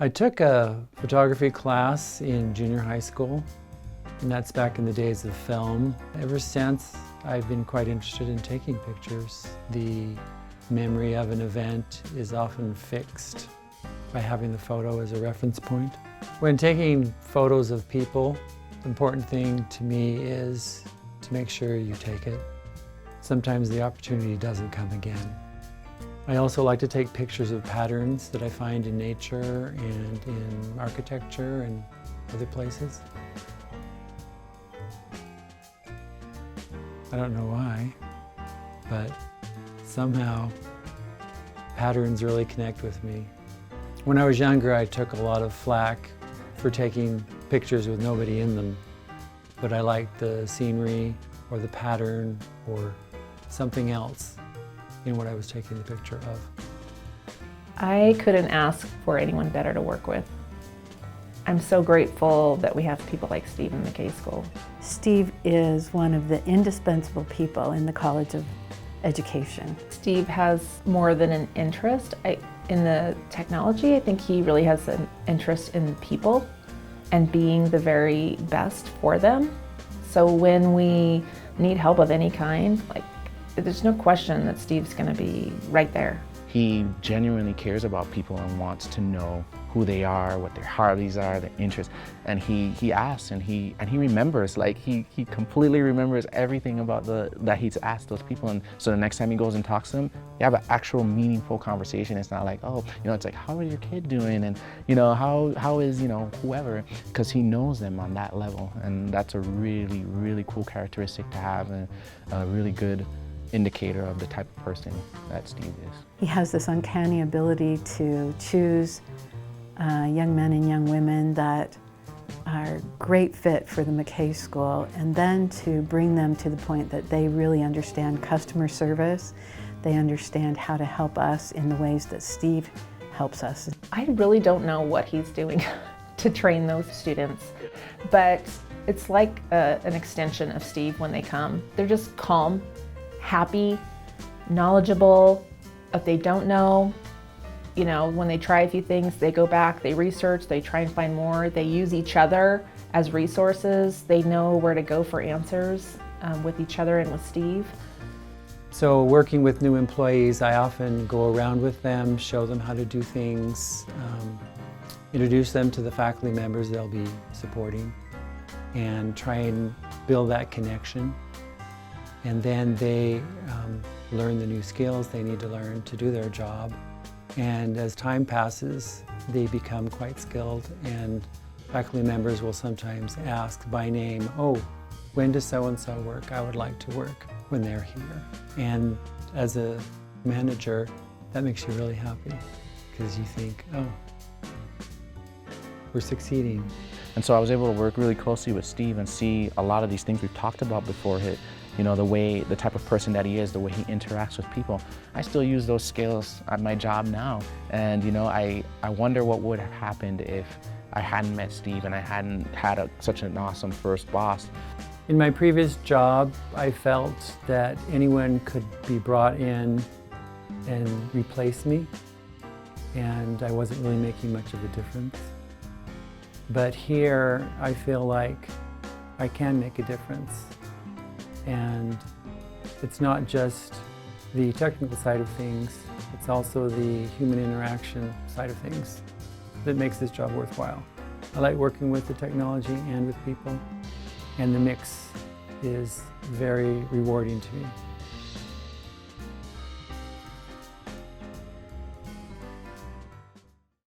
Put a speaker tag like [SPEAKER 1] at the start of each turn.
[SPEAKER 1] I took a photography class in junior high school, and that's back in the days of film. Ever since, I've been quite interested in taking pictures. The memory of an event is often fixed by having the photo as a reference point. When taking photos of people, the important thing to me is to make sure you take it. Sometimes the opportunity doesn't come again. I also like to take pictures of patterns that I find in nature and in architecture and other places. I don't know why, but somehow patterns really connect with me. When I was younger, I took a lot of flack for taking pictures with nobody in them, but I liked the scenery or the pattern or something else in what I was taking the picture of.
[SPEAKER 2] I couldn't ask for anyone better to work with. I'm so grateful that we have people like Steve in McKay School.
[SPEAKER 3] Steve is one of the indispensable people in the College of Education.
[SPEAKER 2] Steve has more than an interest in the technology. I think he really has an interest in people and being the very best for them. So when we need help of any kind, there's no question that Steve's going to be right there.
[SPEAKER 4] He genuinely cares about people and wants to know who they are, what their hobbies are, their interests, and he asks and he remembers. He completely remembers everything about that he's asked those people, and so the next time he goes and talks to them, you have an actual meaningful conversation. It's not like, oh, it's like, how is your kid doing, and how is whoever, because he knows them on that level, and that's a really, really cool characteristic to have, and a really good indicator of the type of person that Steve is.
[SPEAKER 3] He has this uncanny ability to choose young men and young women that are great fit for the McKay School, and then to bring them to the point that they really understand customer service. They understand how to help us in the ways that Steve helps us.
[SPEAKER 2] I really don't know what he's doing to train those students, but it's like an extension of Steve when they come. They're just calm, happy, knowledgeable. If they don't know, when they try a few things, they go back, they research, they try and find more. They use each other as resources. They know where to go for answers with each other and with Steve.
[SPEAKER 1] So working with new employees, I often go around with them, show them how to do things, introduce them to the faculty members they'll be supporting, and try and build that connection. And then they learn the new skills they need to learn to do their job. And as time passes, they become quite skilled, and faculty members will sometimes ask by name, oh, when does so-and-so work? I would like to work when they're here. And as a manager, that makes you really happy, because you think, oh, we're succeeding.
[SPEAKER 4] And so I was able to work really closely with Steve and see a lot of these things we've talked about before. The type of person that he is, the way he interacts with people. I still use those skills at my job now. And I wonder what would have happened if I hadn't met Steve and I hadn't had such an awesome first boss.
[SPEAKER 1] In my previous job, I felt that anyone could be brought in and replace me, and I wasn't really making much of a difference. But here, I feel like I can make a difference. And it's not just the technical side of things, it's also the human interaction side of things that makes this job worthwhile. I like working with the technology and with people, and the mix is very rewarding to me.